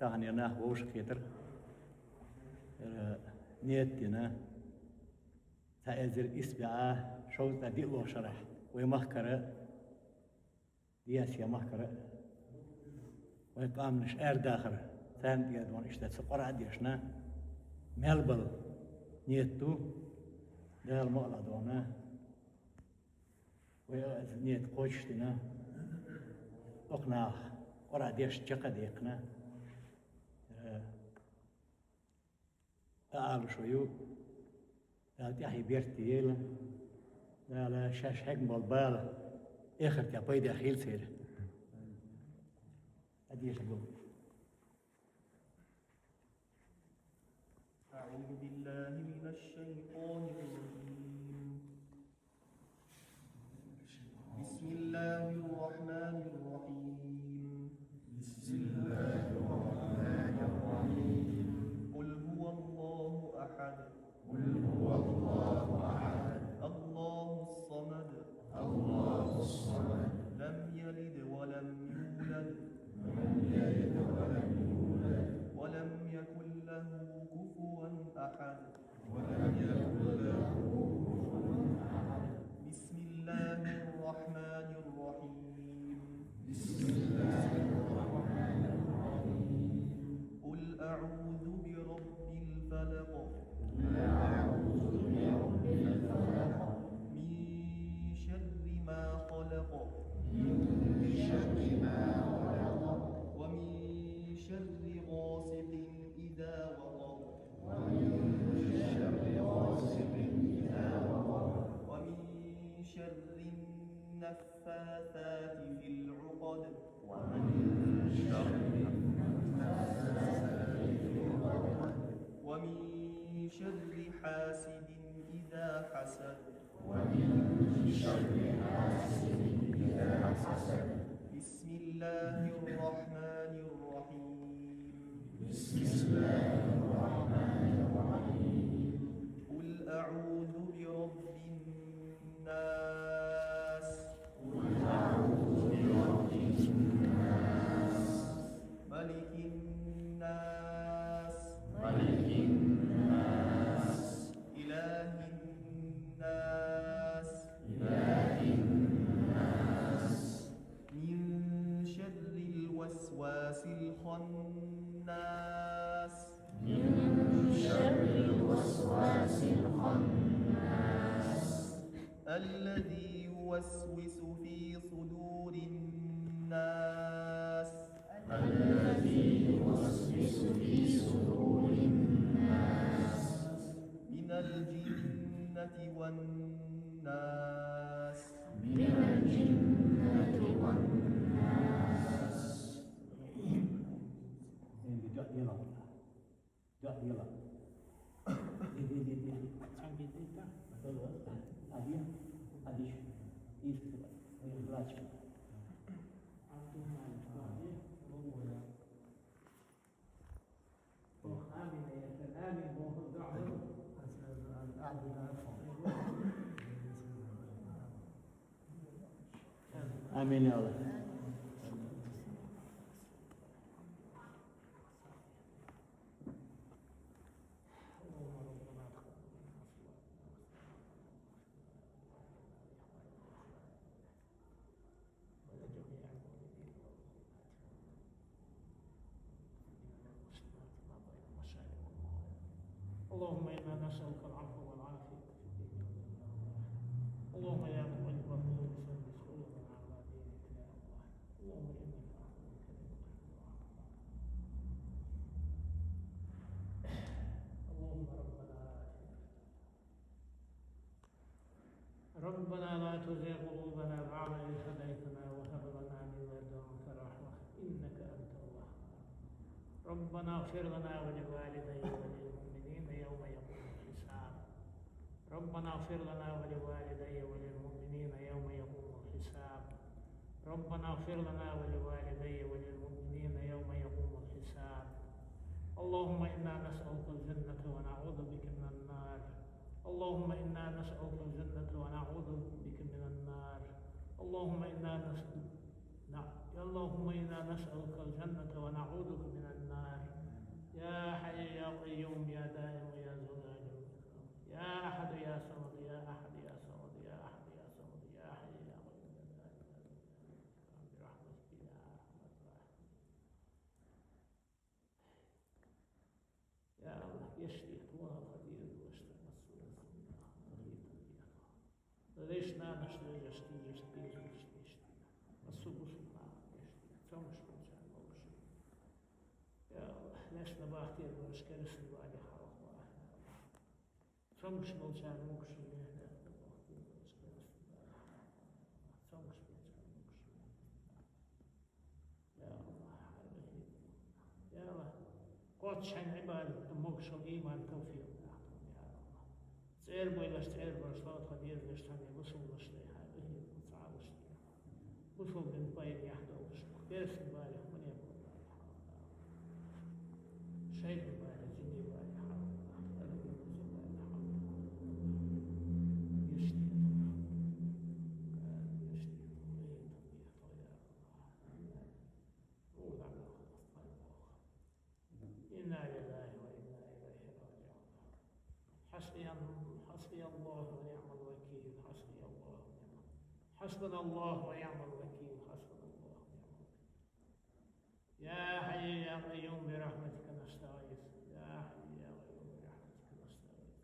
تعني أنا ووش كتر نيتنا تأذر إسبعة شوز تدي الله شرح ومخكرة دياسيا مخكرة ويقام نش داخر ثان ديادون إشتات سقرا ديشنا ملبل نيتو دال مغلا دونا ويأذ نيت قوشتنا أقناخ قرا ديش جقا ديقنا أعلى شويو تاحي بيرتيل لا شاش حق بالبال آخر تابي داخل سير أديش أقول أعوذ بالله من الشيطان الرجيم بسم الله الرحمن الرحيم بسم الله الرحمن الرحيم قل هو الله أحد قل هو الله أحد الله الصمد الله الصمد لم يلد ولم يولد لم يلد ولم يولد ولم يكن له كفوا أحد ولم يكن له كفوا أحد بسم الله الرحمن الرحيم بسم الله الرحمن الرحيم قل أعوذ برب الفلق قل أعوذ برب الفلق من شر ما خلق من شر ما خلق ومن شر غاسق إذا وقب ومن شر غاسق إذا وقب ومن شر النفاثات في العقد ومن شر النفاثات في العقد ومن شر حاسد إذا حسد ومن شر حاسد إذا حسد بسم الله الرحمن الرحيم بسم الله الرحمن الرحيم قل أعوذ برب الناس قل أعوذ برب الناس ملك الناس ملك الناس إله الناس إله الناس من شر الوسواس الخناس من شر الوسواس الخناس الذي يوسوس في صدور الناس الذي يوسوس في صدور الناس من الجنة والناس من الجنة والناس اللي جاء يلا جاء يلا دي عندي دي مثلا هذه هذه إيش كده بلاش آمين يا الله اللهم إنا نسألك العفو والعافية في الدين والدنيا. اللهم يا مقلب القلوب ثبت قلوبنا على دينك يا الله. اللهم إنك عفو كريم تحب العفو. اللهم ربنا لا تزغ قلوبنا بعد إذ هديتنا وهب لنا من لدنك رحمة إنك أنت الوهاب. ربنا اغفر لنا ولوالدي وللمؤمنين يوم يقوم الحساب. ربنا اغفر لنا ولوالدي وللمؤمنين يوم يقوم الحساب. ربنا اغفر لنا ولوالدي وللمؤمنين يوم يقوم الحساب. اللهم إنا نسألك الجنة ونعوذ بك من النار. اللهم إنا نسألك الجنة ونعوذ بك من النار. اللهم إنا نسألك الجنة ونعوذ Krishna Bhakti Rosh Krishna Bhakti Halwa. Functional channel قدشن عبادة مقشل إيمان توفيق يا الله سير بويلش سير برشلات خدير لشتاني وصول لشتي هذه مصعب لشتي وصول من طيب يحدوش كيف بالي من يقول شيء بالي جني بالي حسبنا الله ونعم الوكيل حسبنا الله ونعم الوكيل يا حي يا قيوم برحمتك نستغيث يا حي يا قيوم برحمتك نستغيث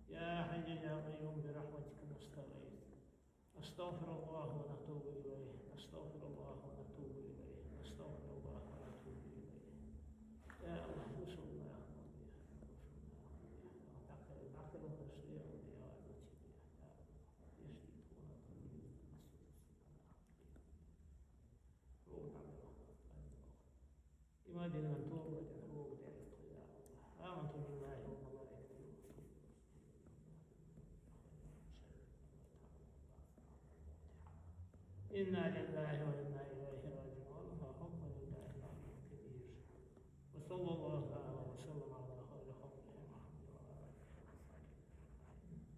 يا حي يا قيوم برحمتك نستغيث نستغفر الله ونتوب إليه نستغفر الله ونتوب إليه نستغفر الله ونتوب إليه يا الله وصلنا يا يمادنا أن توبة الحقوق تعرف يا الله آمنت بالله وملائكته إنا لله وإنا إليه راجعون فحكم لله العلي الكبير وصلى الله تعالى وسلم على خير خلقه محمد وعلى آله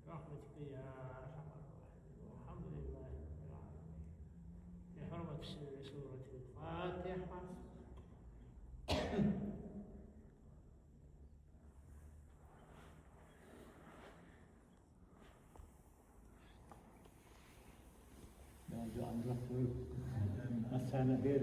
برحمتك يا أرحم الراحمين والحمد لله رب العالمين بحرمة سورة الفاتحة Masana bir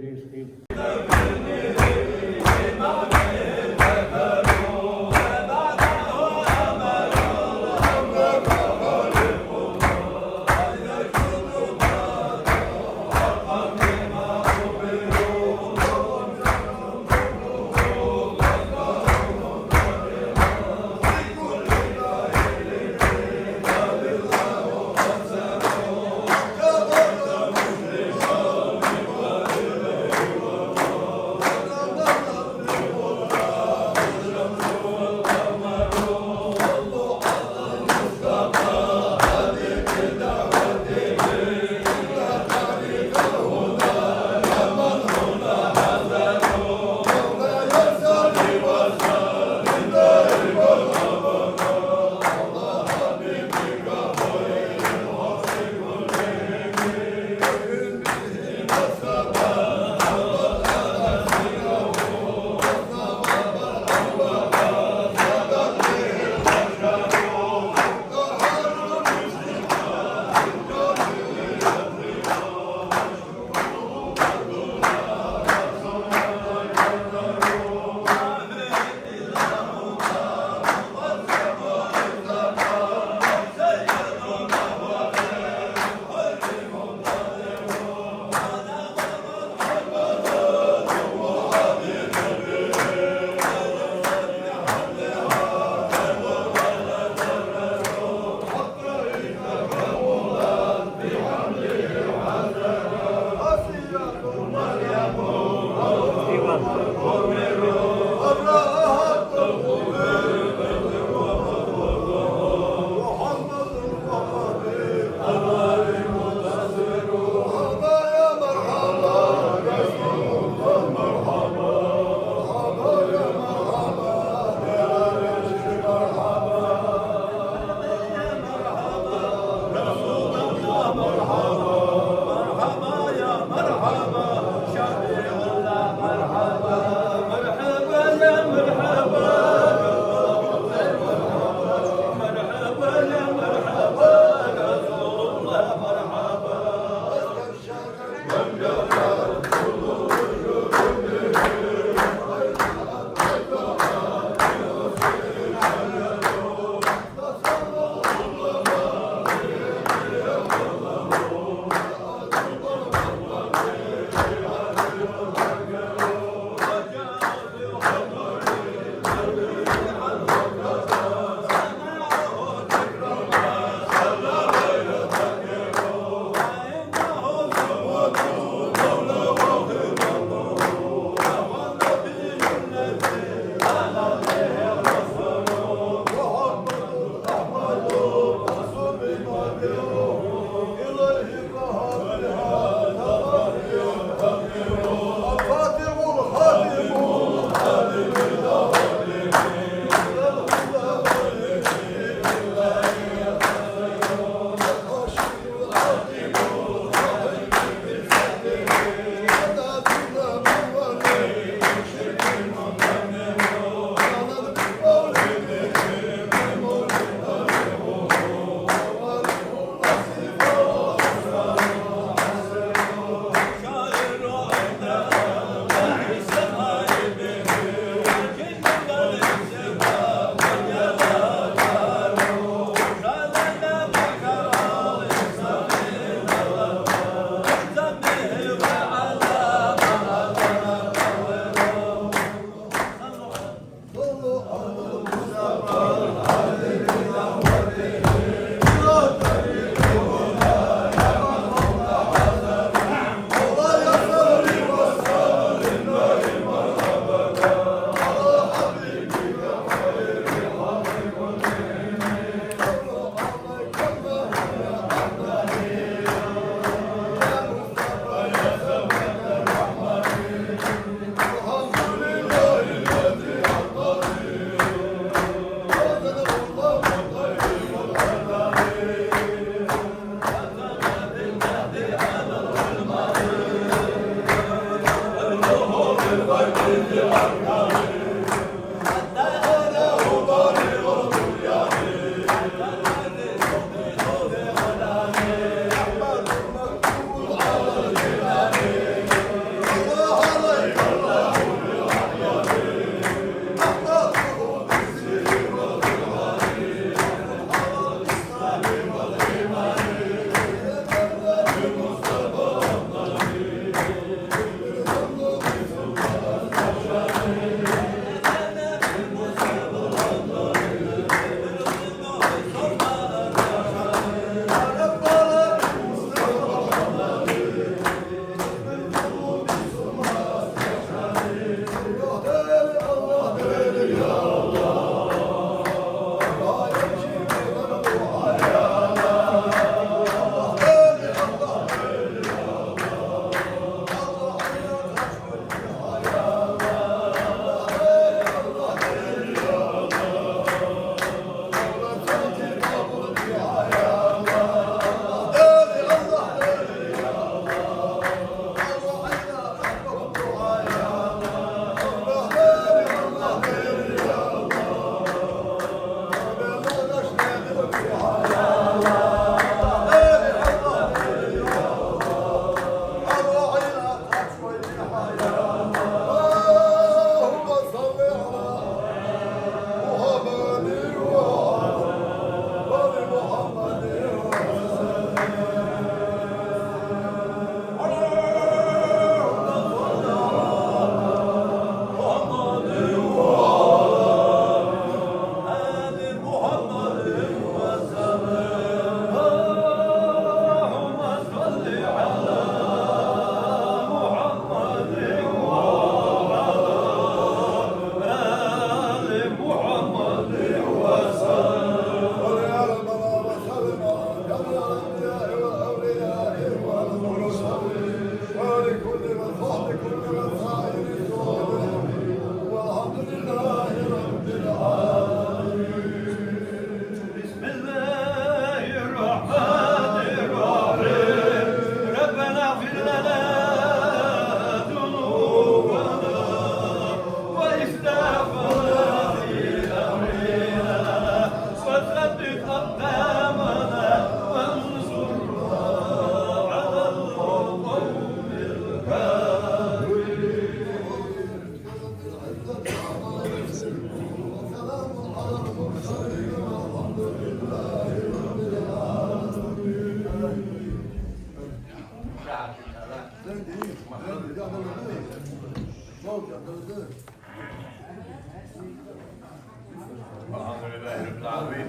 الحمد لله رب العالمين.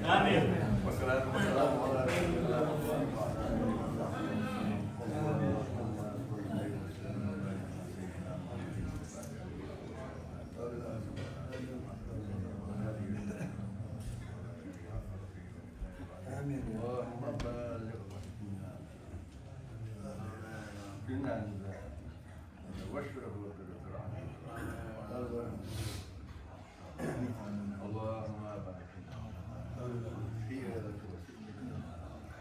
آمين. والصلاة والسلام على رسول الله. آمين. اللهم بارك كنا واشرب اللهم بارك في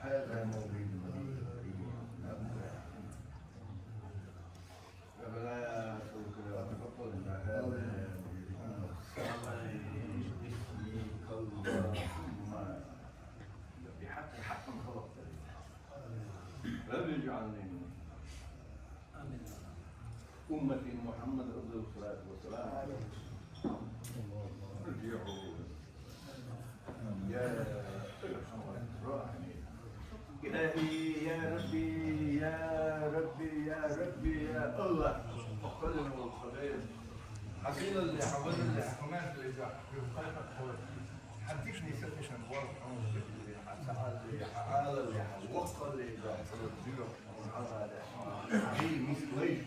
هذا موعد ربنا تقبل هذا بحق خلقت رب اجعلني أمة محمد أفضل الصلاة والسلام ارجعوا يا أرحم الراحمين إلهي يا ربي يا ربي يا ربي يا الله وكلنا والخبير حسين اللي حمل اللي حماس اللي في قلبك حول حديثني ستش نبوار اللي حسعال اللي حعال اللي حوق اللي حصل الزيوح ونعرض على مثليش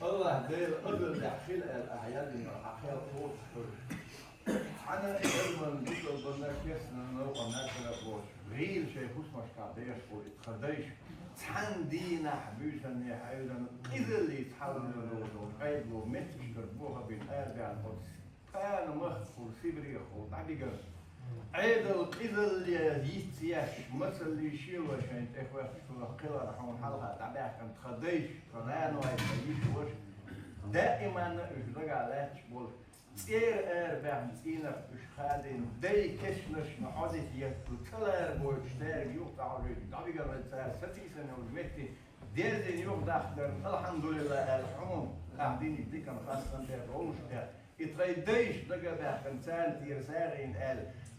الله دير قدر يحكي الأعياد من أحياء طول أنا لما نجيب البرنامج يسنا نروح ناكل أبوش غير شيء خص مش قاديش ويتخديش تحن دينا حبيشا يا حيولا إذا اللي يتحول للوضوء قيد ومتش تربوها بين أربع القدس أنا مخفور سيبري خو تعبيقا عيد إذا اللي يتياش مثل اللي يشيلوا عشان تخوف في القلة رحمه حلقة تعبيها كان تخديش فلان ويتعيش وش دائما إجرق على شبول بعد إينا إشخادين داي كشنش نحادث يتطلع بوشتار يقطع رجع رجع ستيسن ومتي ديزين يقطع الحمد لله الحمد قاعدين يديك خاصة بالروش ده يتريديش دقة بخمسان تيرسارين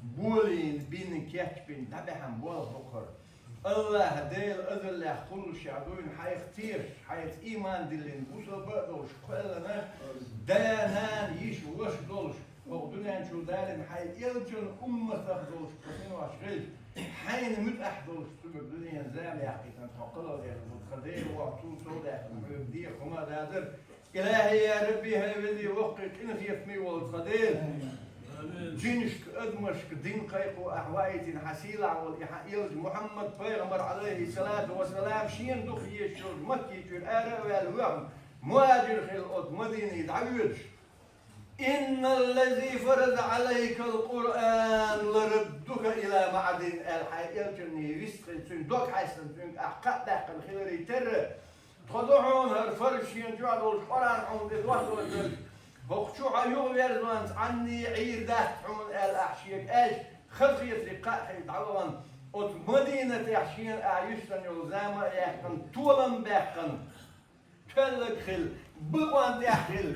بولين بين كيتبين تبعهم بول بكر الله ديل أذل كل شعبين حيختير حيث إيمان دلين وصل بقدوش كلنا دانان يش وش دولش وقدنا نشوف دارن حي يلجن تخدوش كثير واشغل حين متأحدوش تبقى الدنيا زام يا أخي تنتقل يا متخدير وعطول سوداء بدي خما دادر إلهي يا ربي هاي بدي وقت إن في يفمي والخدير جنشك أدمشك دين قيقو أحوائتين حسيلة والإحائيل محمد بيغمر عليه الصلاة والسلام شين دخي الشوج مكي في الآراء والوهم مواجر خيل الأرض مدينة يدعوش إن الذي فرض عليك القرآن لردك إلى معدن الحائل جني رزق دوك حسن أحقق داخل الخير تر تضعون هالفرش ينجعلوا القرآن عند الوحد بخشوع يغير عني عير داحون الأحشيك ايش خلقية لقاء يدعوان ات مدينة أحشين أعيشتن يلزام يحقن طولا بحقن تلك خل بوان داخل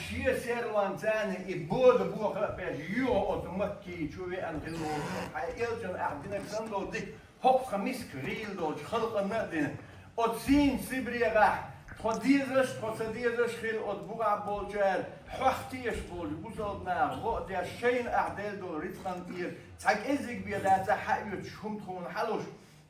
شيء سيروان ثاني يبود بوخ بيج يو ات مكي شوي أن خلو حيلجن أحدينك سندو ديك هوك خميس كريل دوش خلق النادين ات سين سبري راح خديزش خيل أطبوع بولجر حختيش بول وصل ما غو ده شين أعدال دول ريتخان تير تاج إزيك بيدا تحيط شوم تكون حلوش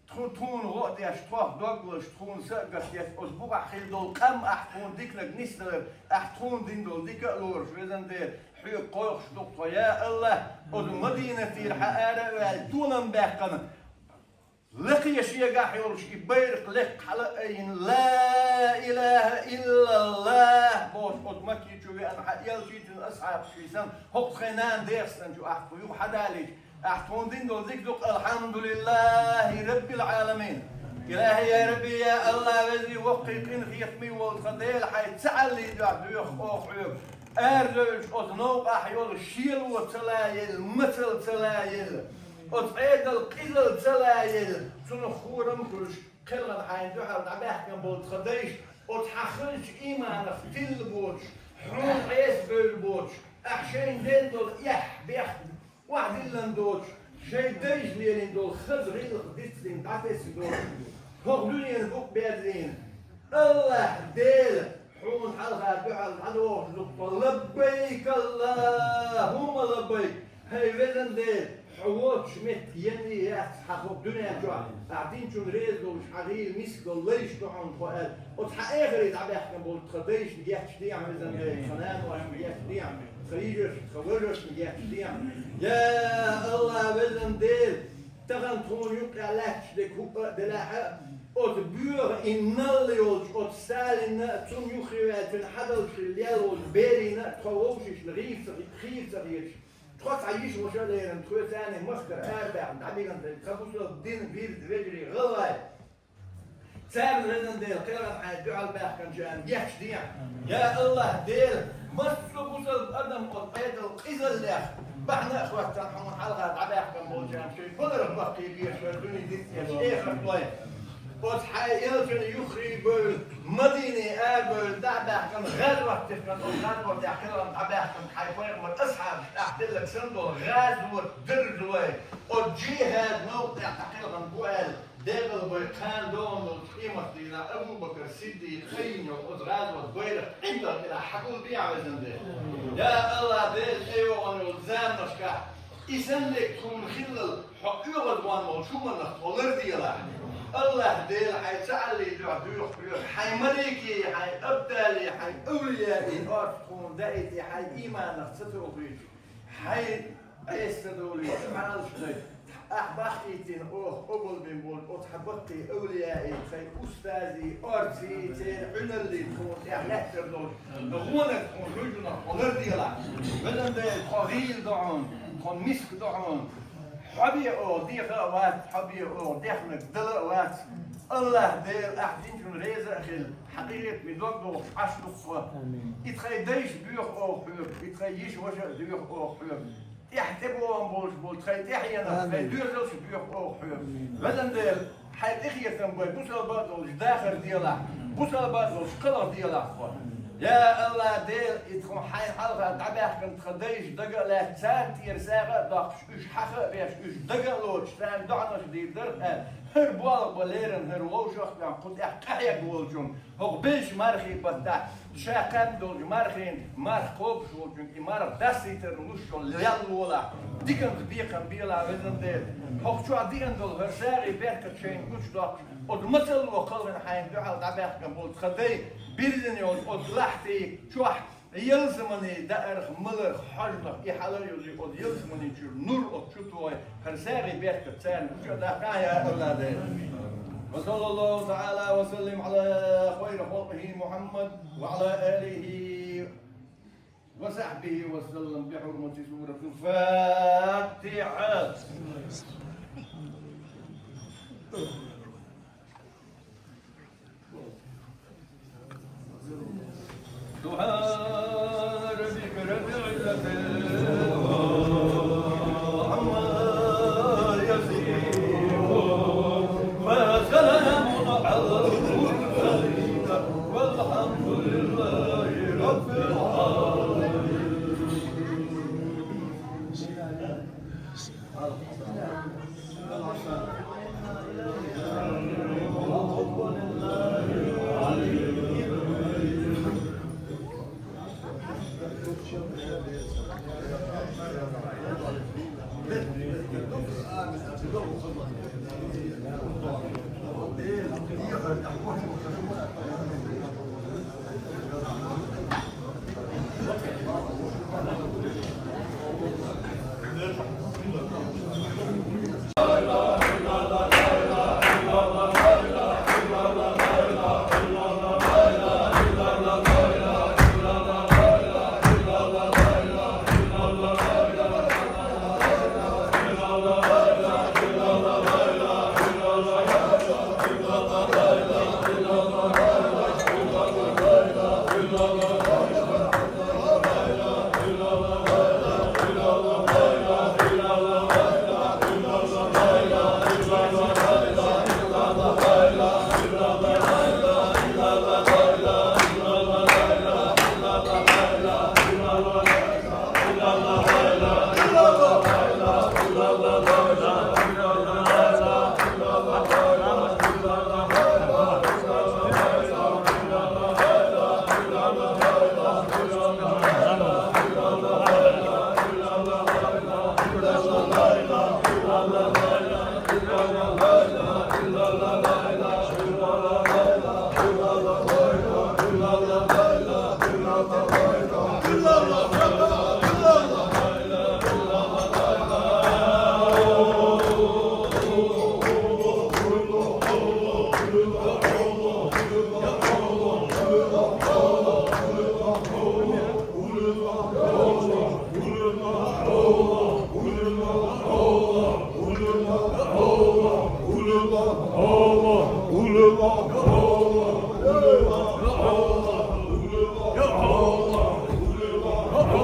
تكون غو ده شطوح دوغلش تكون سقف يس أطبوع خيل دول كم أحكون ديكلك نستر أحكون دين دول ديك لورش وزن ده حي قوش دكتور يا الله المدينة تير حقارة والدولن بحقنا لقي شيء قاح يورش يبيرق لك حلقين لا إله إلا الله بوش أدمكي شوي أنا حقيل شيء أصحاب شيسان هق خنان ديرسن شو أحكو يو حداليش أحكون دين دول ذيك الحمد لله رب العالمين إلهي يا ربي يا الله وزي وقيقين خيطمي والخديل حي تعلي دعوه أخوك أرجوش أذنوق أحيول شيل وتلايل مثل تلايل أتعيد القلل تلايل تنخورم كلش قلل حين دعال دعباح كان بود خديش أتحخلش إيمانك تل بوش حون عيس بالبوش أحشين دين دول يح بيح واحد إلان دوش شي ديش ليلين دول خزر إلق ديتلين دعبس دول هو دنيا البوك بيادلين الله ديل حون حلقة دعال عدوش لبيك اللهم لبيك هاي وزن ديل حوات شمت يمني يحقق الدنيا جوع قاعدين شون ريز ومش حقيقي مسك ليش طعن فؤاد وتحقق ريد عم يحكي بقول تخديش مجيحش دي عم زين خنان ولا مجيحش دي عم خريجش خورش مجيحش دي عم يا الله بزن ديل تغن تون يقع لكش ديك هو دلاحة أتبير إن اللي يولش أتسالين تون يخيوات من حدل شليال والبيرين تخووشش لغيف سغيرش تخص عيش وشالين تخوي ثاني مخكر أربع عميقا تخبص الدين بيرد رجلي غلاي سام رزن ديل قيرا حيدعو الباح كان جان يحش ديع يا الله ديل مصر بوصل أدم قطعيد القزل لح بعنا أخوات تنحون حلقة عباح كان بولجان شيء فضر البقي بيش والدني ديت يشيخ أخوات وتحيلتن يخرب مدينة أبل دعبح كان غير وقت كان غير وقت يحكيلهم دعبح كان حيفيق من أصحاب أحدلك سندو غازوة درجوي والجهاد موقع تحكيلهم بوال دابل بيقان دون القيمة إلى أبو بكر الصديق خيني وغازوة بيرق عندك إلى حقول بيع وزندي يا الله ديل أيوة ونوزان نشكا إسنلك تكون خلال حقيقة دوان موشوما نختولر ديلا الله ديل حيتعلي دعوه حي ملكي حي أبدالي حي أوليائي أرتكون دائتي حي إيمانك ستروفيش حي أيستدولي سبحان الله أحبختي أوه أبل بنقول أتحبطي أوليائي خي أستاذي أرتي تين اللي تكون إحلاتر دول دغونك تكون رجلنا ونردي لها بدن ديل قغيل دعون تكون مسك دعون حبي أو ديخ أوات حبي أو ديخنك دل أوات الله دير أحدين شون ريزة أخيل حقيقة بدوق عشق يتخيديش بيوخ أو حلوب يتخيش وجه بيوخ أو حلوب يحتبوا بولش بول تخيد يحيانا تخيد دوزلش بيوخ أو حلوب بدن دير حيث إخية ثنبوي بوصل بادلش داخل ديالا بوصل بادلش قلر ديالا يا الله دير يدخل حي حلقة تعبيح كنت خديش دقة لا تسانتير ساقة داقش إش حقة بيش إش دقة لوش تان دعناش دي درقة هر بوال بوليرن هر ووشوخ كان قد احكايا بولجون هو بيش مارخي بطا شاقات دولج مارخين مارخ قوب شولجون إمارة داسيتر نوشون ليال ولا ديكن بيقن بيلا وزن دير هو شو عديان دول هرساري بيركت شين كوش داق od مثل وقلن حين دعال تعبيح كان بول خدي بيرزني od لحتي شوح يلزمني دائرخ ملخ حجلخ يحلل يلزي od يلزمني نور od شتوي هرساري بيركت سان وشو داقا يا أولادي وصلى الله تعالى وسلم على خير خلقه محمد وعلى آله وصحبه وسلم بحرمة سورة الفاتحة. سبحان ربك رب العزة عما يصفون وسلام على المرسلين والحمد لله رب العالمين. Oh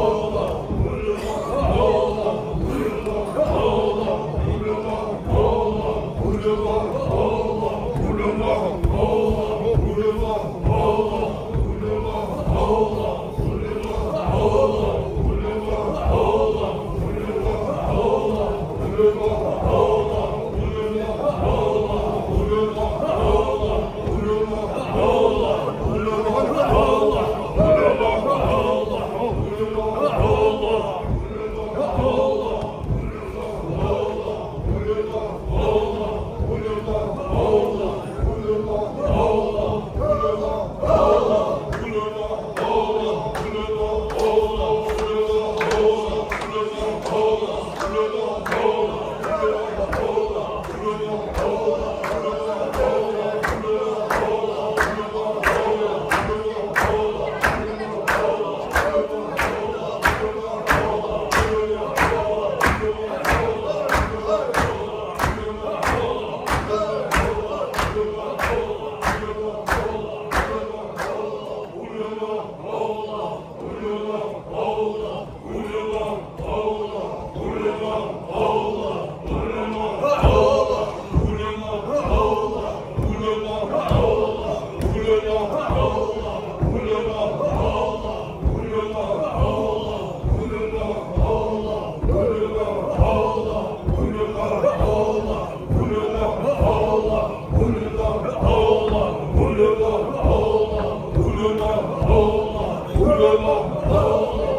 Allah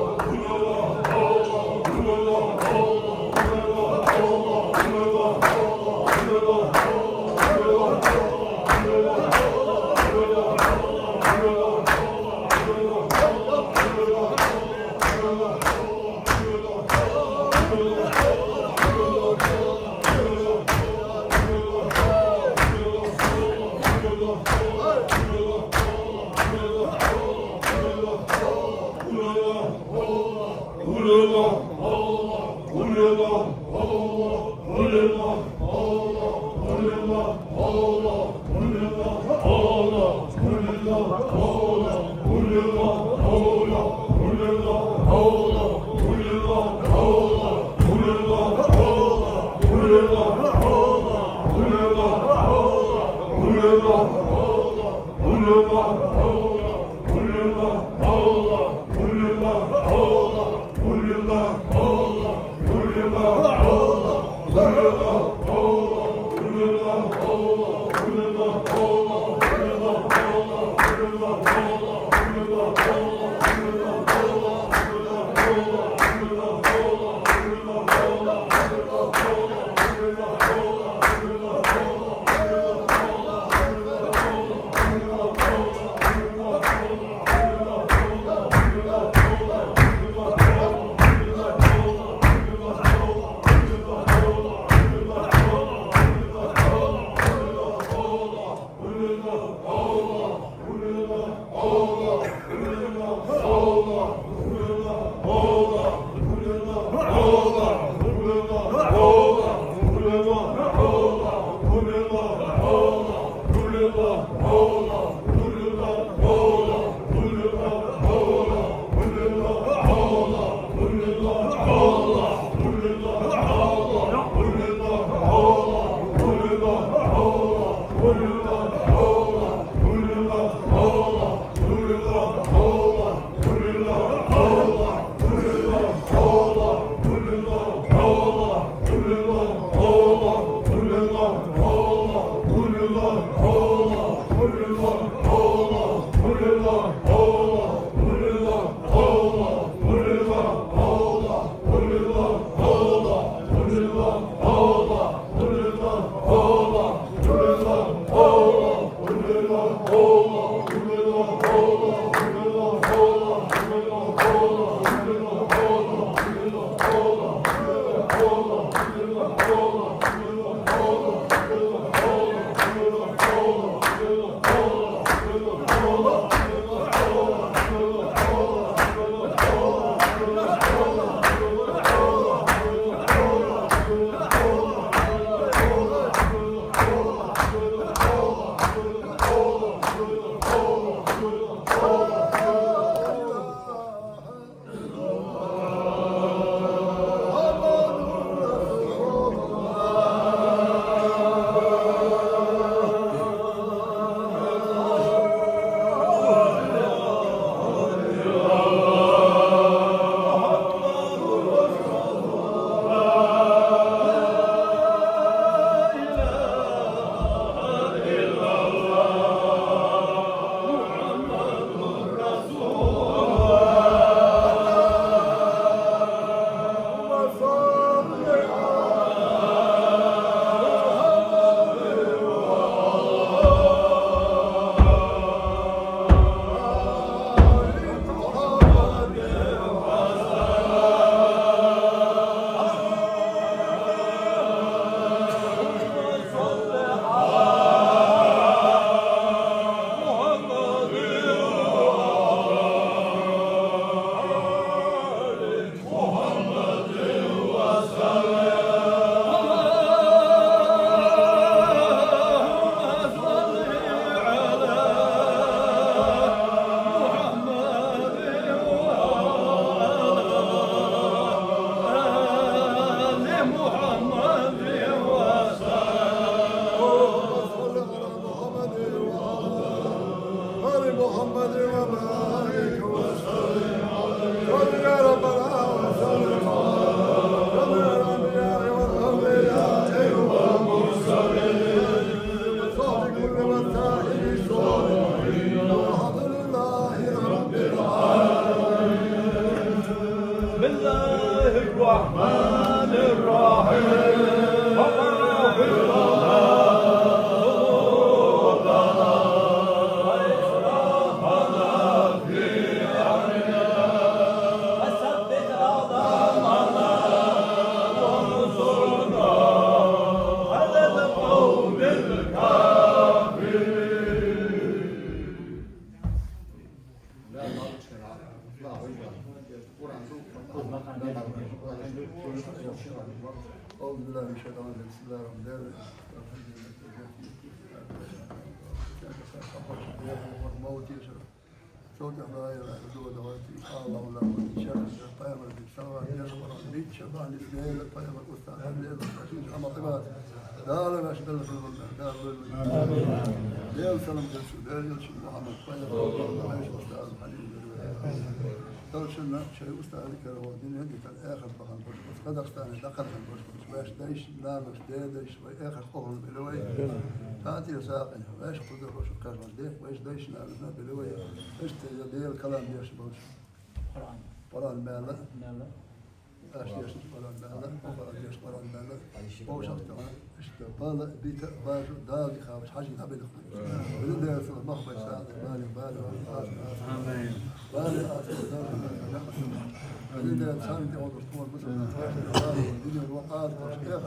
بسم الله الرحمن الرحيم وقرب أعوذ بالله من الشيطان الرجيم بسم الله الرحمن الرحيم موت يشرب صوت لا إله إلا هو دواتي الله لا شر الطيب السماء يشمر بيت شبان الاثنين الطيب الأستاذ الليل الخشيش أما طبات دار ما شبه في المنزل دار ليل سلام جلسوا دار يلشي محمد طيب الله يشبه أستاذ الحليم توشلنا شيء أستاذ كرو الدنيا دي كان آخر بخان بس قدر استاني دخل في البرش باش دايش نامش دايش آخر قرن بلوي فأنتي ساقنا باش قدر باش كرم ديك باش دايش نامش بلوي باش تدي الكلام ديش باش قرآن مالا اش ديش قرآن مالا قرآن ديش قرآن مالا باش اختار اشتغل بيت باش دادي خاوش حاجة نبي نخدم بدون ده في المخبز ساعة بالي آمين بالي بدون إنسان يقعد طول مثلا بدون الوقت واشتاق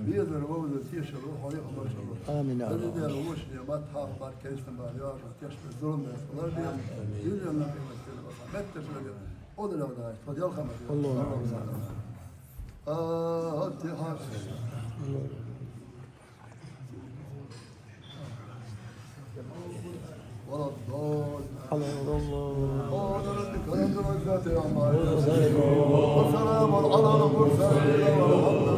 بيقدر يوجد تيش الروح ويقبل الروح آمين بدون ده الوش ما تحاف بعد كيس المعيار وتيش الظلم الله بيقدر يقدر ما بيمثل ما تشرد أودنا وداعي فديال خمس الله اتحاد ولا الضال قال ربك رب العزة عما يصفون وسلام على المرسلين والحمد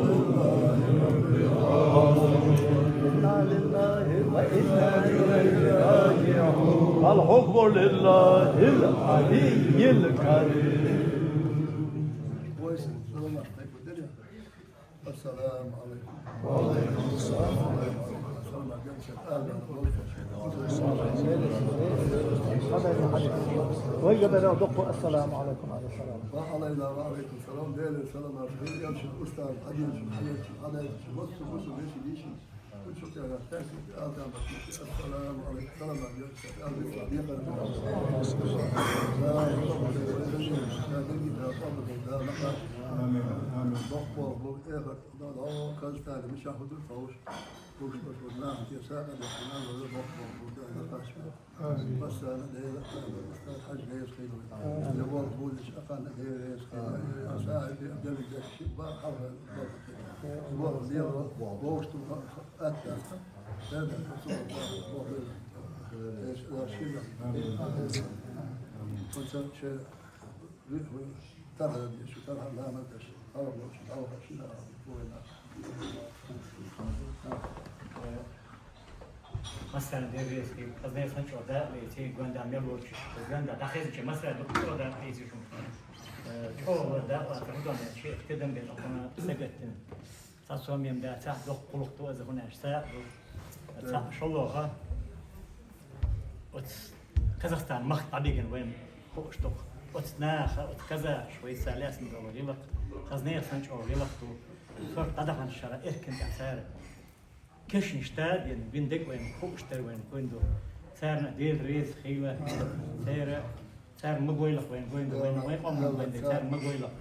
لله وإنا إليه راجعون الحكم لله العلي الكريم السلام عليكم وعليكم السلام ويجب أن يدق السلام عليكم على السلام وعلينا وعليكم السلام دير السلام عليكم يمشي الأستاذ حديث حديث حديث وصف وصف ليش ليش وشوف يا تاسي السلام عليكم السلام مثلا ديريس كي قصدي سنشو دا ليتي غوندا ميلوش غوندا داخل شي مثلا دكتور دا ليتي شو شو دا وتردون شيء تدم بينهم سجت تصوم يوم دا تاع دق قلقتو اذا هنا اشتاق تاع شلوها كازاخستان مقطع بيجن وين خوشتو وتناخ وكذا شوي سالاس من غيلق خزنيه سنشو غيلقتو صار قدحن الشارع اركن اثار كش نشتاد يعني بين دك وين خوشتر وين كويندو سارنا دير ريس خيله سار مقويلق وين كويندو وين قام وين سار مقويلق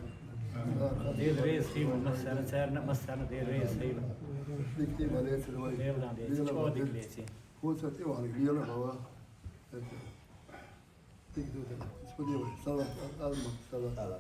دير ريس خيله مثلا سارنا مثلا دير ريس خيله ديكتي ماليت الوي دير دي شو ديك ليتي هو ستي وعلى غيره هو تكدو سبدي وي صلاه اللهم صل على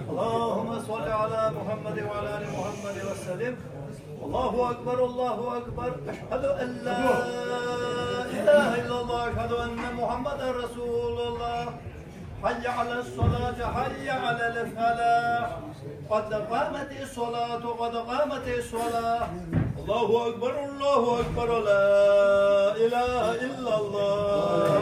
اللهم صل على محمد وعلى ال محمد وسلم. الله اكبر الله اكبر. اشهد ان لا اله الا الله اشهد ان محمد محمد رسول الله حي على الصلاة حي على الفلاح قد قامت الصلاة قد قامت الصلاة الله أكبر لا إله إلا الله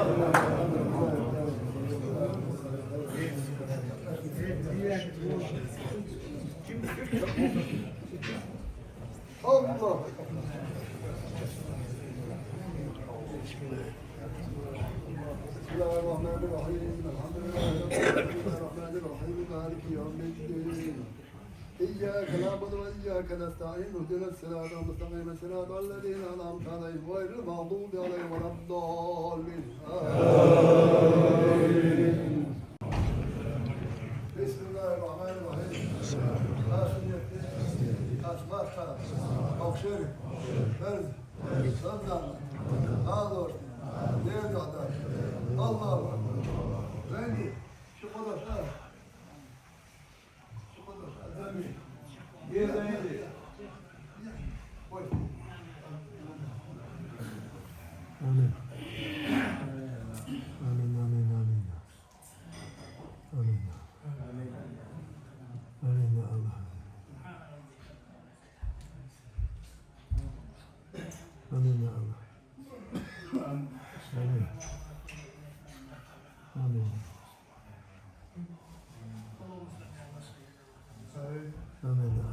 Allah. Bismillahirrahmanirrahim. Elhamdülillahirrahmanirrahim. Maliki yevmiddin. İyyâke na'budu ve iyyâke nestaîn. İhdina s-sirâtal mustakîm. Sırâtallezîne en'amte aleyhim gayril mağdûbi aleyhim veleddâllîn. Âmin. Bismillahirrahmanirrahim. Asmiyetli, asmakta, okşeri, verz, sözdanlı, ağır, devdada, Allah'ım, rengi, şu kadar, amin. Yerden koy. Amin. Amin, amin, amin. Amin. Amin ya Allah. Amin ya Allah. Amin. Amin. Amin ya Allah.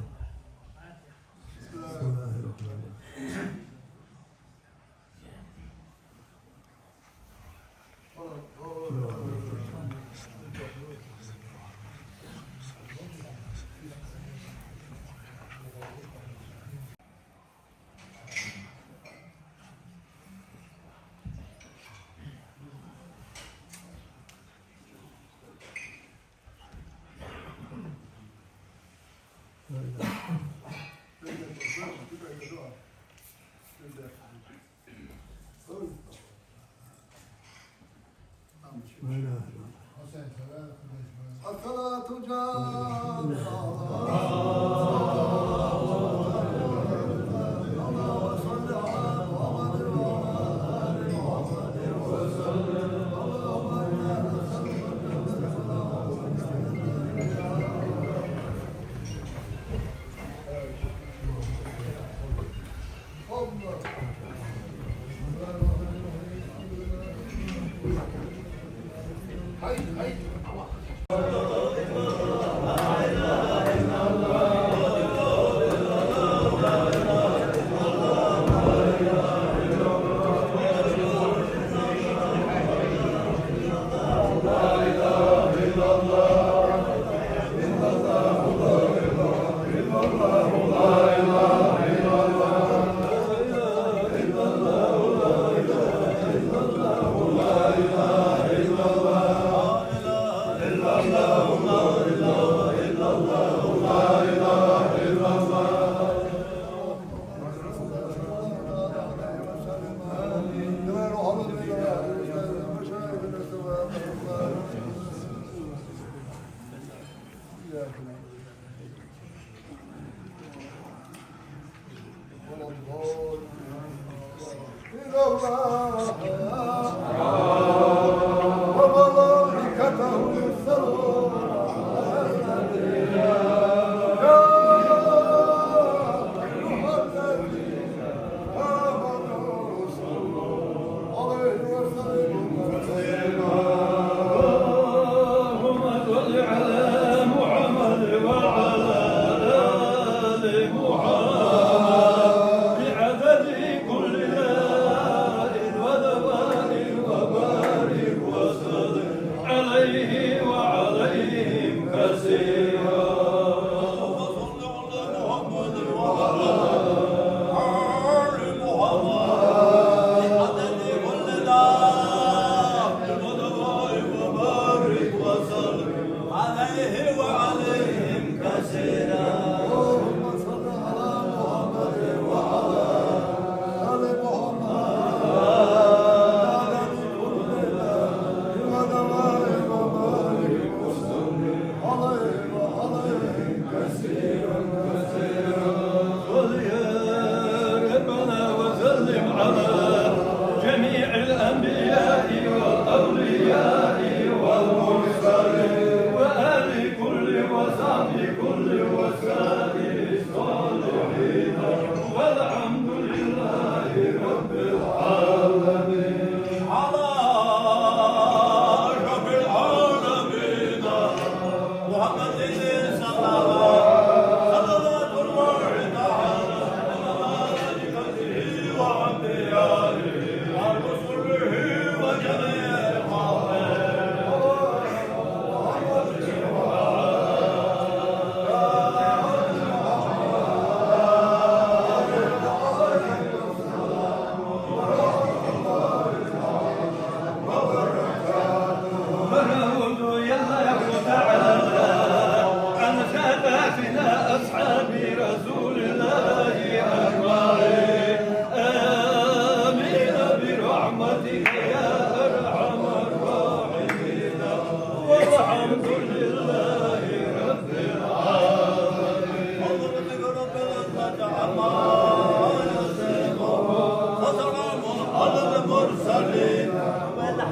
Bismillahirrahmanirrahim. As-salatu cami'a. Allah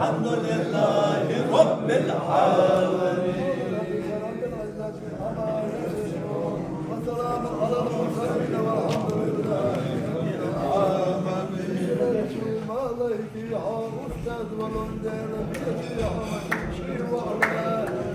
الحمد لله رب العالمين. وسلام على المرسلين والحمد لله رب العالمين. مالكيها أستاذ والأندير بيتيها مشي وعلا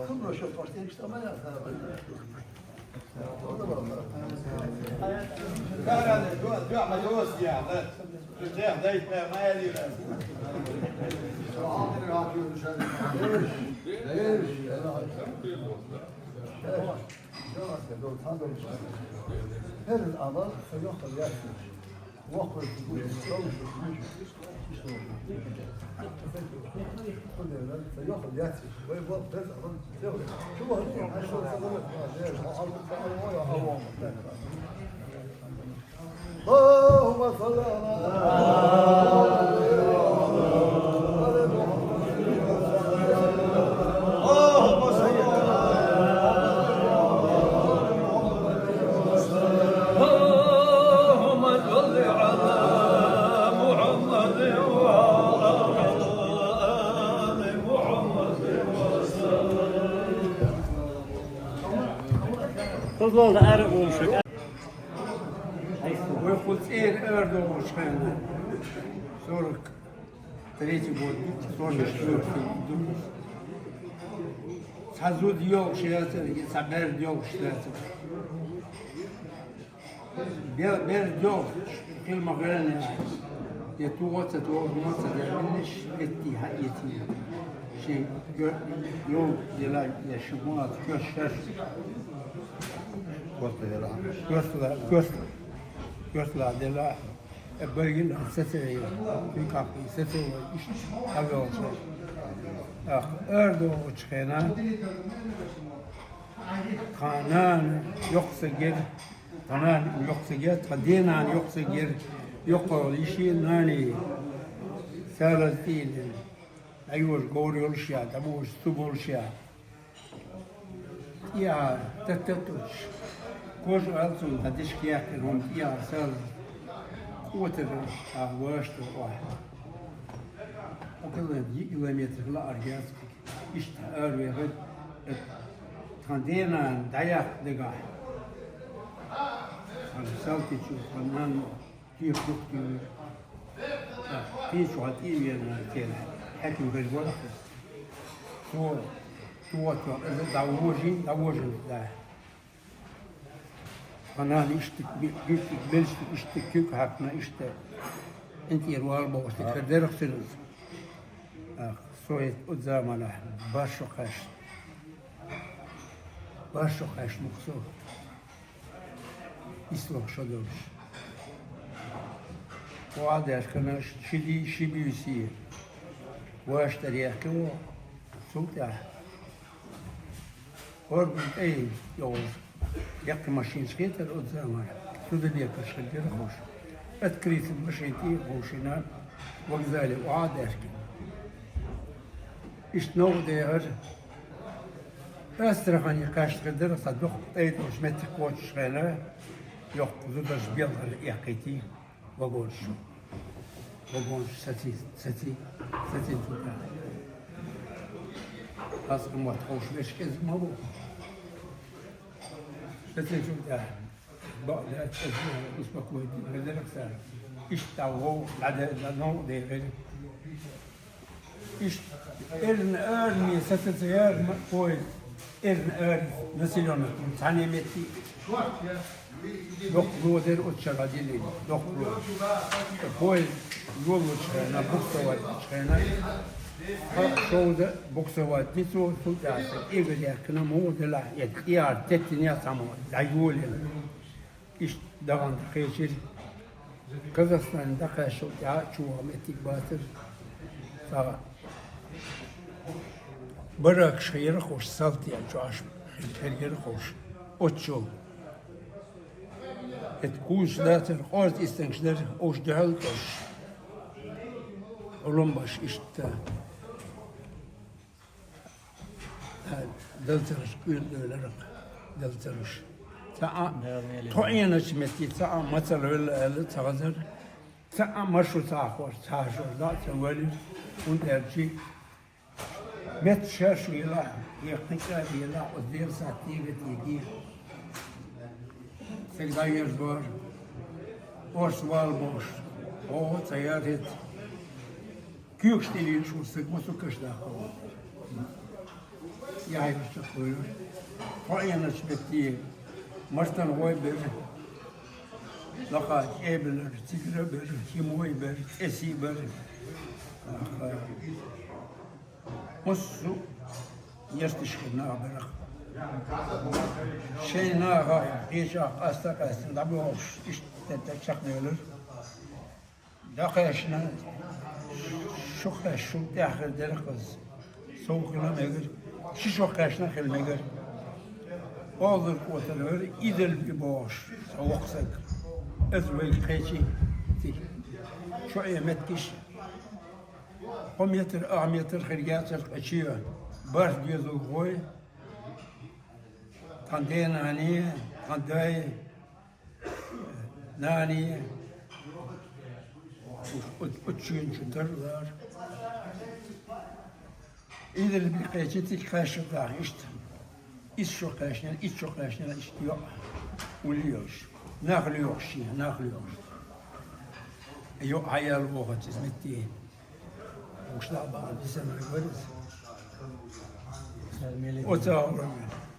كله شوف فرتين اشتغل هذا الأمر سيأخذ يأتي وقت يقول سيأخذ يأتي ويبقى شو اللهم صل Tuzlu da er olmuşuk. ويقول إيه أردو وشخينا سورك تريتي بود سورك شلور في دوكس تحزود يوم شيئاتر يتعبير يوم شيئاتر بير يوم كلمة غيرنا يتوغط موتا منش اتي هايتي شيء يوم يلا يشمونات كوش شاش Görsler dela bölgen sesleri bir kapı sesi var iş abi olsa ördo uçkena kanan yoksa gel kanan yoksa gel kadinan yoksa gel yok ol işi nani salat değil ayur goriyor şey tabu stubul şey ya tatatuş كوج ألتو هديش كياك إنهم فيها أرسال قوة الأغواش واحد وكل كيلومتر لا أرجاس إشتهر ويغد تندينا دايق دقاح أرسالتي تشوف فنان كيف دكتور في شوات إيمينا كيلا حكم بالورق تو داوجين ده أنا إشتك بلشتك إشتك كيك حقنا إشتك أنت يروال بوستك فدرك سنوز سويت قدام على باشو خاش مقصود إسلوك شدوش وعادش كنا شي بيوسير واشتري يحكو سوتها وربط أي يوز يقي ماشين سكيتر قدامها تود بيكر شجر خوش أتكريت مشيتي خوشنا وكذلك وعاد أشكي إشتنو دير أسترخاني كاش تقدر صدق أيد وش متر قوت شغلة يق زود جبيل يحكيتي وقول شو وبون ستي تودا أصلا ما تخوش بيش كذا ما بو ستي تودا بعد أسبوع أسبوع كويس غير أكثر يشتغلوا بعد نوع ده غير إيش إرن ستة كويس إرن نسيلون تاني متي دكتور در أتشرا ديلي دكتور كويس يقول أتشرا بوكسوات أتشرا شو بوكسوات نسوا سودا إيجل يا كنا مو دلا يتيار تتنيا سامو دايول إيش دعان خيشير كازاخستان دقة شو شو متي باتر تا برك شير خوش سالتي عاش خير خوش أتشو تكوش لاتر قارت استنشدر أوش دهلتش أولمباش إشتا دلترش كل دولارك دلترش تا توعينا شمتي تا مثل ولا تغزر تا مشو تاخور تاجر لا تولي وندرجي مت شاش يلا يقطع يلا ودير ساعتي بتيجي سيداير بور أوسوال بوش أو تيارت كيوش تلين شو سكمسو كشداخو يا هاي بشكل فاينا شبتي مرتن هوي بر لقى إبل تجرب بر كيموي بر إسي بر مسو يستشكلنا برق شيء ناقة إيشا قاستك استندبوش إيش تتشكل له دقيشنا شخش شو داخل درقز سوقنا مجر شو قاشنا خل مجر أوضر قوتلور إدل بباش سوقسك أزوي خيشي تي شو يمتكش قميتر أعميتر خريات الأشياء برد يزو خوي تندين هني تنداي ناني وتشين شدر دار إذا اللي بقيتي خاش دار إشت إيش شو خاشنا إشتياق وليوش ناخليوش أيو عيال وقت اسمتين وش لعبة بسمع الورد وتعرف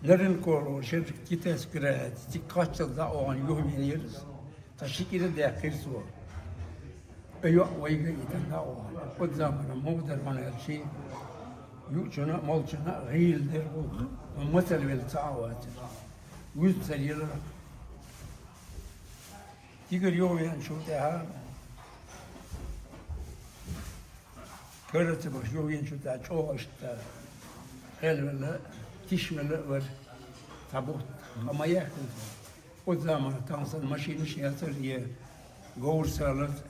نرن كورو شرك كتاس كرات تقاتل دعوان يوم ينيرز تشكيل داخل سوا أيوة ويجي يتناول قدامنا مودر من الشيء يوجنا مولجنا غيل دربوخ ومثل بالتعوات ويتسير تيجي اليوم ينشوف ده كرت بشوف ينشوف ده شو أشتا خيل ولا تشمل ور تابوت أما يأكل قدامنا تانسل ماشي مش يأثر هي غور سالت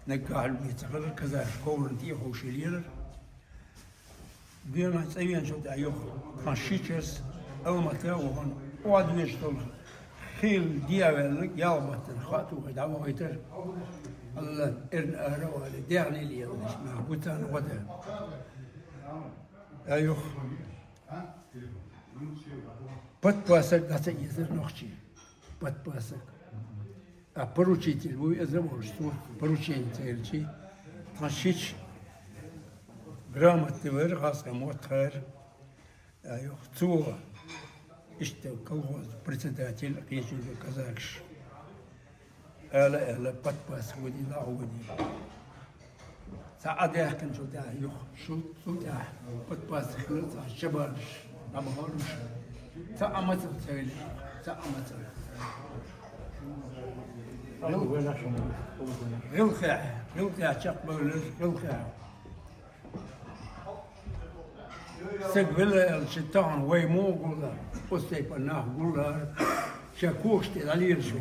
نقال بيتغير كذا غور دي هو شلير بينا تسوين شو تعيوه كان شيتشس أو ما تلاقوهن وعد يشتغل خيل ديابل يالبت الخاتو هداوه يتر الله إرن أهروا دعني لي مش معبوتان وده أيوه بات باسك ده يزر نخشي بات باسك أبروشي تلبو يزر مرشتو بروشي تلشي تنشيش برامة تبر خاصة موت خير أيوه تسوى اشتو كوز برسداتي لقيتي كذاكش ألا بات باس ودي لا ودي ساعد يحكم شو ده يخ شو ده بات باس خلص الشبارش ما بقولش ساعة تسوي ساعة غلخة شق غلخة سقبل الشيطان ويمو قولا وستيب الناه قولا شاكوش تدالير شوي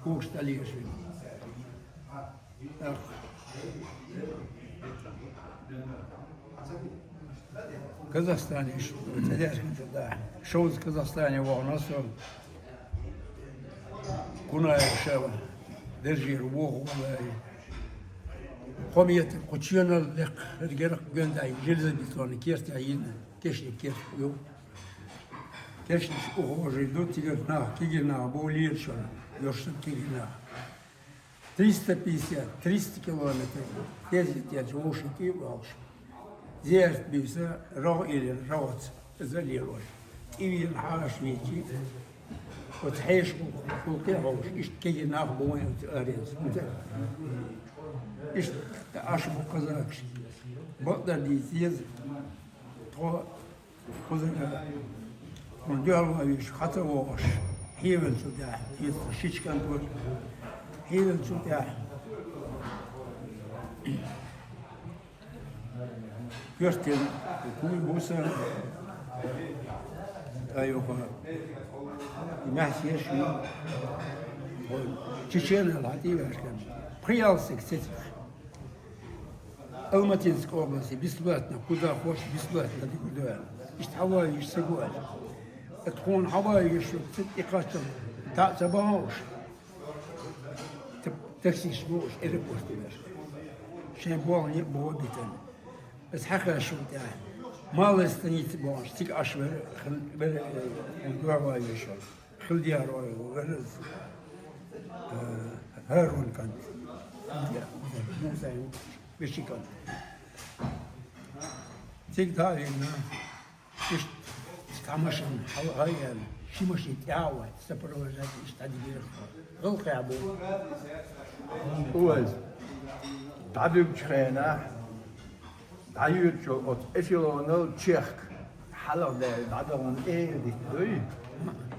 كوش تدالير شوي كازاخستاني شوز كازاخستاني وغنصر كنا شابه درجي ربوه ولا قومية قتشينا لق رجال جنداي جلزة بيتوان كيرت عين كيش كيرت يو كيش هو جدو تيجينا بولير شون يوشن تيجينا 350 كيلومتر تيجي ووشي كي واش زيارت بيسا رو إلى روت زليروي إيمي الحارش ميتي وتحيش وكي هوش إيش كي ناخذ وين تأريز إيش أشبه كذاكش بقدر ديزيز تو كذا من جال ويش خطر وش هيفن سوداء يتشيش كان تقول هيفن سوداء يرتل كوي بوسا أيوة ما يشوي تشيل العتيبة كان بريال سكتت أو ما تنسكوا بس بسلاتنا كذا خوش بسلاتنا دي كذا يشتحوا يشتقوا تكون حوايش ست قاتل تباوش تكسيش بوش إربوش تباش شين بوان يبوا بيتن بس حقا شو تاعه ما لستنيت بوش تيك أشبه خل بل حوايش خل ديار وغرز هارون كان موسى بشي كان تيك دارينا إيش تعمشن هاي شي مش يتعاود سبرو جات يشتعد بيرخ غلق يا ابو Uaz, daduk chena, dayut cho ot esilonel Tsjech, halal de dadon dit doy,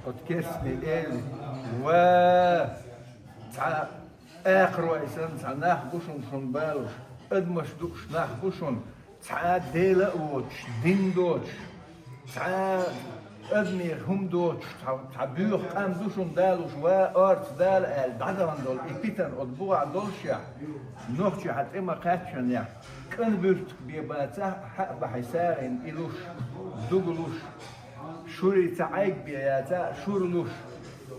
ot kerst met wa ta اخر ويسن سناح بوشون شون بالوش ادمش دوش ناح بوشون تا ديلا اوش دين دوش تا ادمير هم دوش تا بيوخ قام دوشون دالوش وا ارت دال دادران دول ايبيتن ادبوع دولشيا نوخشي حتى ما قاتشن يا كان بيرت بيباتا حق بحسارين إلوش دوغلوش شوري تعايق بياتا شورلوش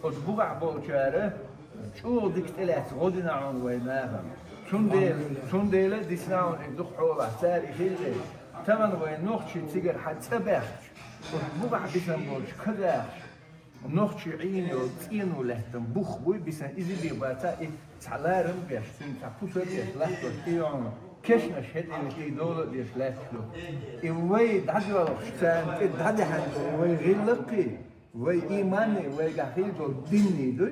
ادبوع بولشاره شو ديك تلات غدنا عن ويناهم شون ديسناون يدخ حوله تاريخي تمن وين نوخشي تيجر حتى باخش وبوع بيسن بولش كذا نوخشي عينو تينو لهتم بوخ بوي بيسن إذا بيباتا تعلارم بيش تنتعبوسر بيش لحظة تيوانو كشنا شهد اللي دولة بيش لحظة إيوي دعدي والخشتان دعدي حنو وي غلقي وي إيماني وي قحيدو ديني دوي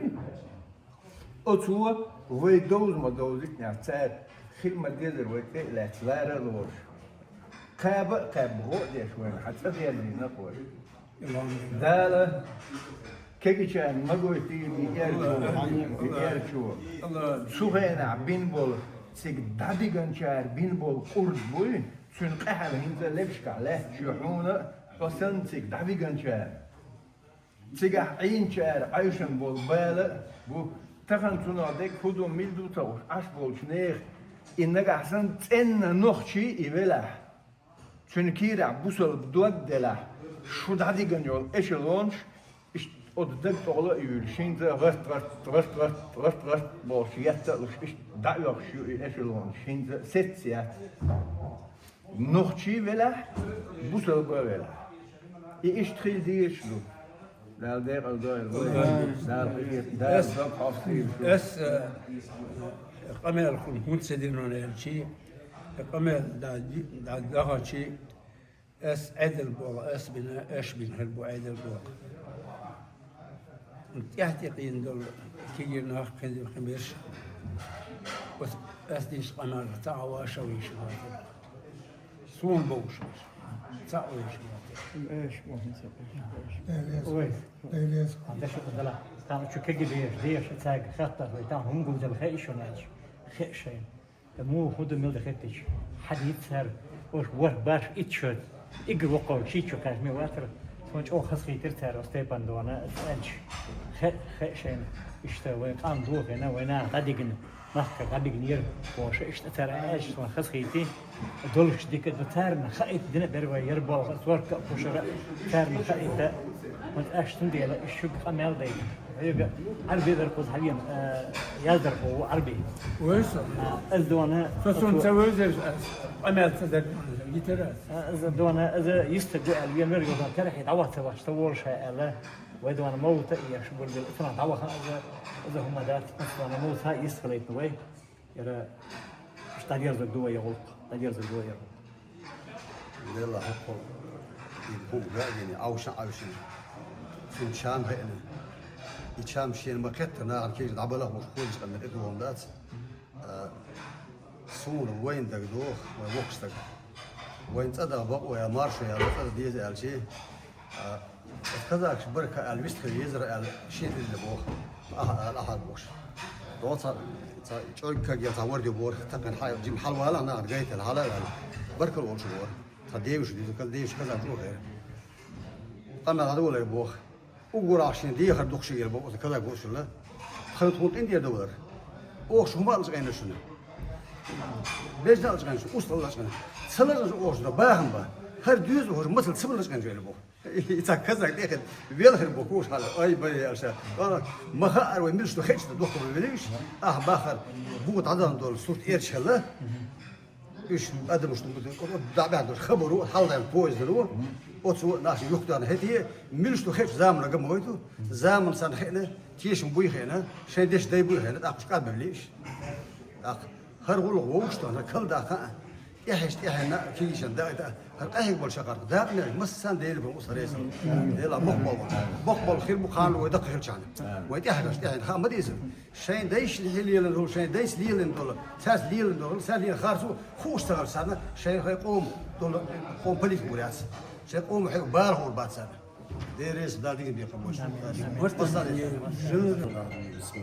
أتوا وي دوز ما دوزك نعتاد خدمة ديزر وي لا تلارا لوش قاب غودي شوين حتى ديالي نقول دالة كيكيشان ما قلتي يرشو سوغينا بين بول سيك دادي غنشار بين بول قرد بوي شون قحل هنزا لبشكا له شحونة وسن سيك دادي غنشار سيك عين شار عيشن بول بالا بو تخن تنادك خودو ميلدو توش عش بولش نيخ إنك أحسن تن نخشي إبلا شون كيرا بوسل دود دلا شو دادي غنيول إيش لونش إيش أددك طولا يقول شين ذا غرت بولش يتلش إيش دعوة شو إيش لونش شين ذا ستيا نخشي ولا بوسل ولا إيش تخيل ديش لو لا دير اس قمر خلقون سدينون الشيء قمر دا شيء اس عدل بولا اس بنا ايش بنحبوا عدل بولا يحتقين دول كي ناخ كذا خميرش بس اس ديش قمر تعوا شويش سون بوش تعوا ايش وين عندك دلا كان شو كجي ديش تاج خطه ويتام هم قوم ذبح ايش وناج خشين مو خد ميل دخلتش حديث صار وش باش اتشد اجر وقول شي شو كان مي واتر سونج او خص خيتر تار استيبان دونا انش خشين اشتا وين قام دوغ هنا وين قديقن نحكي قبل نير وش اشترى ايش خسيتي دولش ديك دتار ما خايت دنا بروا يربا صورك بشرا تار ما خايت وانت اشتن دي الشق خمال دي يبقى عربي درقوز حاليا يقدر هو عربي ويش؟ الدوانا فصون توزر عمل تدر جيترات. الدوانا إذا يستدعي اليمير يقول ترى يتعوض سوا اشتور شيء لا ويدوانا موت يشبه بالإثنان تعوض إذا هم دات مثلا موت هاي يستخليت نوي يرى مش تغيير الدوا يغلق تغيير الدوا يغلق. الله حقه يكون قاعدين عوشة في شام هنا يشام شيء ما كترنا عن كيج عبله مشكورش قلنا إدوهم ذات صون وين دقدوخ ووقش دق وين تصدق بق ويا مارش يا تصدق ديز على شيء كذا بركة الويست يزرع الشيء اللي بوخ الأحد بوش روصل شوي كجيت عوردي بور تكن حي جيم حلوة لا أنا جيت الحلا بركة الوش بور تديوش دي كل ديوش كذا تروح أنا هذول يبوخ وقول عشان دي خد دخشي يربو كذا قوش لا خلط هون إنديا دولار أوش هم ألصق عين شنو بيج ده ألصق عين شنو أوش ألصق عين سلر أوش ده باهم با هر ديوز وهر مثل سبل ألصق عين يربو يتكذا داخل بيظهر بوكوش على أي بني أرشاد أنا ما خير ويملش تخش الدكتور بيليش باخر بوت عدن دول صوت إيرش هلا إيش أدم مش تقول ده بعد خبروا حاول يبوز دلوا أوتسو ناس يقطعن هدية ملش تخش زامن رقم ويتو زامن سان خينا تيش مبوي خينا شيء ديش داي بوي خينا أقش قاد بليش هرغول غوش تانا كل داخل يحش يحنا كيش دا هرقاه بول شقر دا مسان ديل بمصريس ديلا بقبل خير بخان ويدق خير شان ويتحرش يعني خام مديس شين دايش ليلن دول شين دايش ليلن دول ساس ليلن دول ساس ليلن خارسو خوش تغل سنة شين يقوم دول قوم بليك بورياس شين قوم حيو بارهو البات سنة ديريس دالدين بيقوموش بسم الله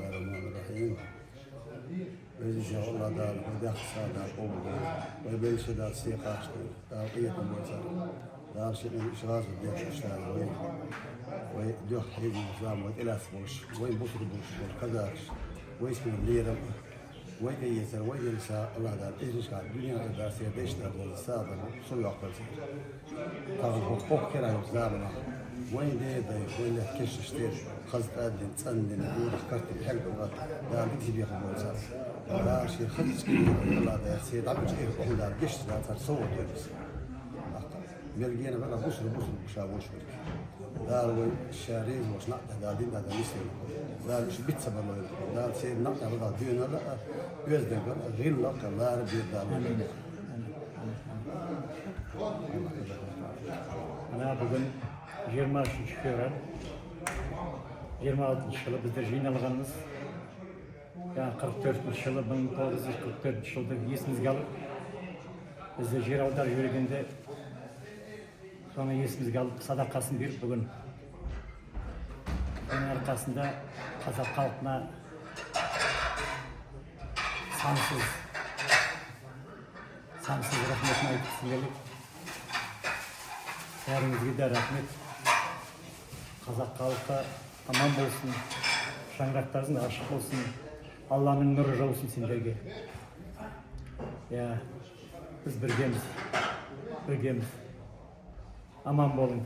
الرحمن الرحيم ويجي الله دار ودخل دار قوم ويبين شدار سيقاش دار قية الموتى دار شيء إشراز بديك اشتغل وين ويدوخ حديد الإسلام وإلاس بوش وين بوصل بوش والكذاش ويسكن الليرة وين يسر وين ينسى الله دار إيش قال الدنيا دار سيديش دار والسابق صلى الله عليه وسلم طبعا حقوق كلا يوزامنا وين دي وين له كش اشتير خزت أدن تسندن دور خكرت الحلق دار بيجي بياخذ موتى دار شيء خلص الله دار سيد عبد شيء وحنا دار قشت دار صور جالس ملقينا بقى بصر مشاوش دار الشاريز وش نقطع دارين هذا مثل دار مش بيتسبب له دار سيد نقطع بقى دينا لا يزدق غير نقطع لا ربي دار أنا بقول جيرما شكرا جيرما إن شاء الله بدرجينا الغنص كان قرطرت إن شاء الله بنقول قرطرت إن شاء الله يسمز قال إذا جيرا ودار يورجنده sonra esimiz kaldı sadakasını verip bugün onun arkasında Kazak halkına sansız rahmetine ayıpsın gelip yarınızı da rahmet Kazak halka aman olsun şangraktarsın da aşık olsun Allah'ın nuru olsun sizlerge ya biz birgemiz aman bolun